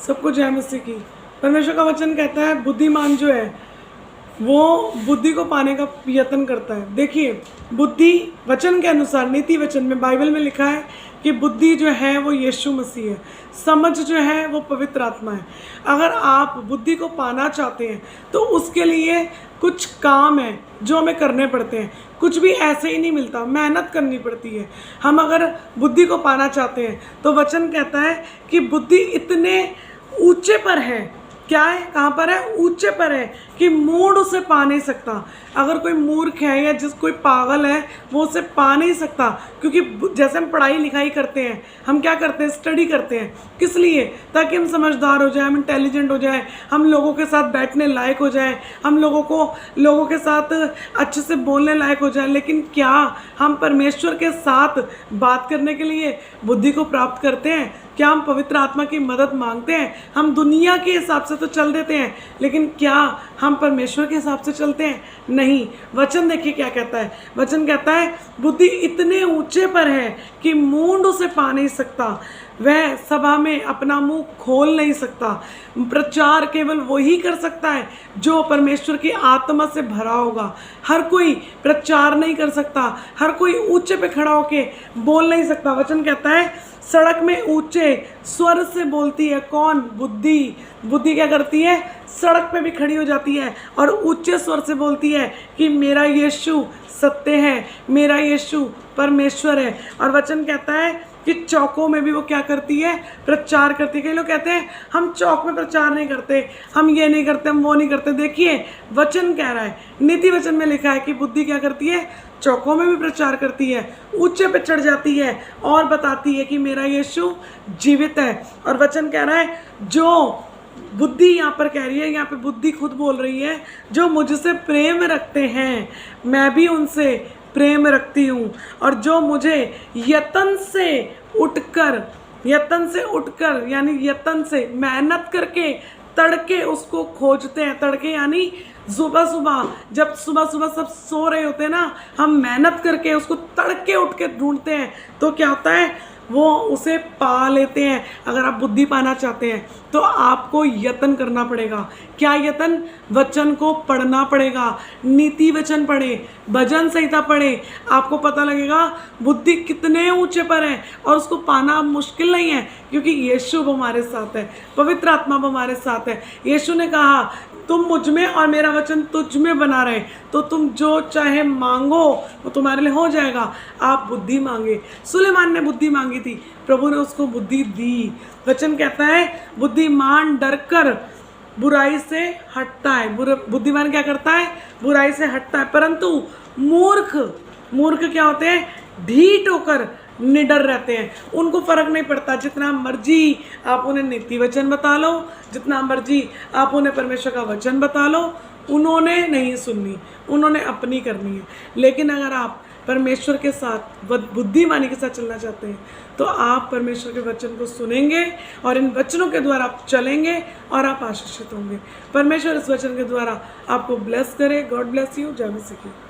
सबको जय मसीह की। परमेश्वर का वचन कहता है बुद्धिमान जो है वो बुद्धि को पाने का यत्न करता है। देखिए, बुद्धि वचन के अनुसार नीति वचन में बाइबल में लिखा है कि बुद्धि जो है वो यीशु मसीह है, समझ जो है वो पवित्र आत्मा है। अगर आप बुद्धि को पाना चाहते हैं तो उसके लिए कुछ काम है जो हमें करने पड़ते हैं। कुछ भी ऐसे ही नहीं मिलता, मेहनत करनी पड़ती है। हम अगर बुद्धि को पाना चाहते हैं तो वचन कहता है कि बुद्धि इतने ऊंचे पर है, क्या है, कहाँ पर है, ऊंचे पर है कि मूढ़ उसे पा नहीं सकता। अगर कोई मूर्ख है या कोई पागल है वो उसे पा नहीं सकता, क्योंकि जैसे हम पढ़ाई लिखाई करते हैं, हम क्या करते हैं, स्टडी करते हैं, किस लिए, ताकि हम समझदार हो जाए, हम इंटेलिजेंट हो जाए, हम लोगों के साथ बैठने लायक हो जाए, हम लोगों के साथ अच्छे से बोलने लायक हो जाए। लेकिन क्या हम परमेश्वर के साथ बात करने के लिए बुद्धि को प्राप्त करते हैं? क्या हम पवित्र आत्मा की मदद मांगते हैं? हम दुनिया के हिसाब से तो चल देते हैं, लेकिन क्या हम परमेश्वर के हिसाब से चलते हैं? नहीं। वचन देखिए क्या कहता है। वचन कहता है बुद्धि इतने ऊंचे पर है कि मूंड उसे पा नहीं सकता, वह सभा में अपना मुंह खोल नहीं सकता। प्रचार केवल वही कर सकता है जो परमेश्वर की आत्मा से भरा होगा। हर कोई प्रचार नहीं कर सकता, हर कोई ऊंचे पे खड़ा होके बोल नहीं सकता। वचन कहता है सड़क में ऊंचे स्वर से बोलती है कौन? बुद्धि। बुद्धि क्या करती है? सड़क पे भी खड़ी हो जाती है और ऊंचे स्वर से बोलती है कि मेरा यीशु सत्य है, मेरा यीशु परमेश्वर है। और वचन कहता है कि चौकों में भी वो क्या करती है? प्रचार करती है। कई लोग कहते हैं हम चौक में प्रचार नहीं करते, हम ये नहीं करते, हम वो नहीं करते। देखिए, वचन कह रहा है, नीति वचन में लिखा है कि बुद्धि क्या करती है? चौकों में भी प्रचार करती है, ऊंचे पे चढ़ जाती है और बताती है कि मेरा यीशु जीवित है। और वचन कह रहा है जो बुद्धि यहाँ पर कह रही है, यहाँ पे बुद्धि खुद बोल रही है, जो मुझसे प्रेम रखते हैं मैं भी उनसे प्रेम रखती हूँ, और जो मुझे यत्न से उठकर यानी यत्न से मेहनत करके तड़के उसको खोजते हैं। तड़के यानी सुबह जब सुबह सब सो रहे होते हैं ना, हम मेहनत करके उसको तड़के उठ के ढूंढते हैं तो क्या होता है, वो उसे पा लेते हैं। अगर आप बुद्धि पाना चाहते हैं तो आपको यत्न करना पड़ेगा। क्या यत्न? वचन को पढ़ना पड़ेगा, नीति वचन पढ़े, भजन संहिता पढ़े, आपको पता लगेगा बुद्धि कितने ऊंचे पर है। और उसको पाना मुश्किल नहीं है, क्योंकि यीशु हमारे साथ है, पवित्र आत्मा हमारे साथ है। यीशु ने कहा तुम मुझ में और मेरा वचन तुझ में बना रहे तो तुम जो चाहे मांगो वो तुम्हारे लिए हो जाएगा। आप बुद्धि मांगे। सुलेमान ने बुद्धि मांगी थी, प्रभु ने उसको बुद्धि दी। वचन कहता है बुद्धिमान डरकर बुराई से हटता है। बुद्धिमान क्या करता है? बुराई से हटता है। परंतु मूर्ख क्या होते हैं? ढीठ होकर निडर रहते हैं। उनको फर्क नहीं पड़ता, जितना मर्जी आप उन्हें नीति वचन बता लो, जितना मर्जी आप उन्हें परमेश्वर का वचन बता लो, उन्होंने नहीं सुननी, उन्होंने अपनी करनी है। लेकिन अगर आप परमेश्वर के साथ बुद्धिमानी के साथ चलना चाहते हैं तो आप परमेश्वर के वचन को सुनेंगे और इन वचनों के द्वारा आप चलेंगे और आप आशीषित होंगे। परमेश्वर इस वचन के द्वारा आपको ब्लेस करे। God bless you. जय मसीह की।